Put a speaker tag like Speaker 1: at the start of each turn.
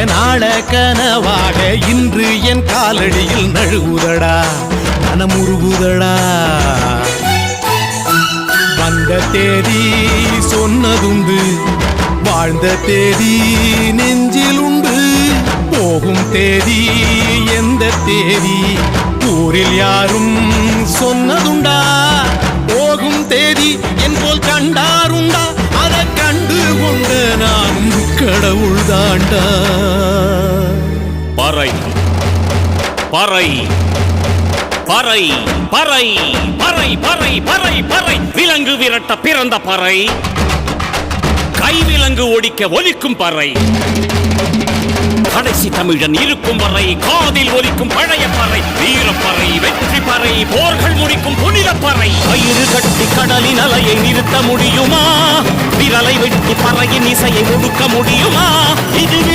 Speaker 1: நாள கனவாக இன்று என் காலடியில் நழுவுதடா மனமுருகுதடா. வந்த தேதி சொன்னதுண்டு, வாழ்ந்த தேதி நெஞ்சில் உண்டு. போகும் தேதி எந்த தேதி ஊரில் யாரும் சொன்னதுண்டா? போகும் தேதி என் போல் கண்டாருண்டா? அதை கண்டு கொண்ட நானும் கடவுள் தாண்டா.
Speaker 2: பறை பறை பறை பறை பறை பறை பறை பறை விலங்கு விரட்ட பிறந்த பறை, கைவிலங்கு ஒடிக்க ஒலிக்கும் பறை. கடைசி தமிழன் இருக்கும் வரை காதில் ஒலிக்கும் பழைய பறை, வீரப்பறை, வெற்றி பறை, போர்கள் முடிக்கும் புனித பறை. கயிறு கட்டி கடலின் அலையை நிறுத்த முடியுமா? விரலை வெட்டி பறையின் இசையை ஒடுக்க முடியுமா? இது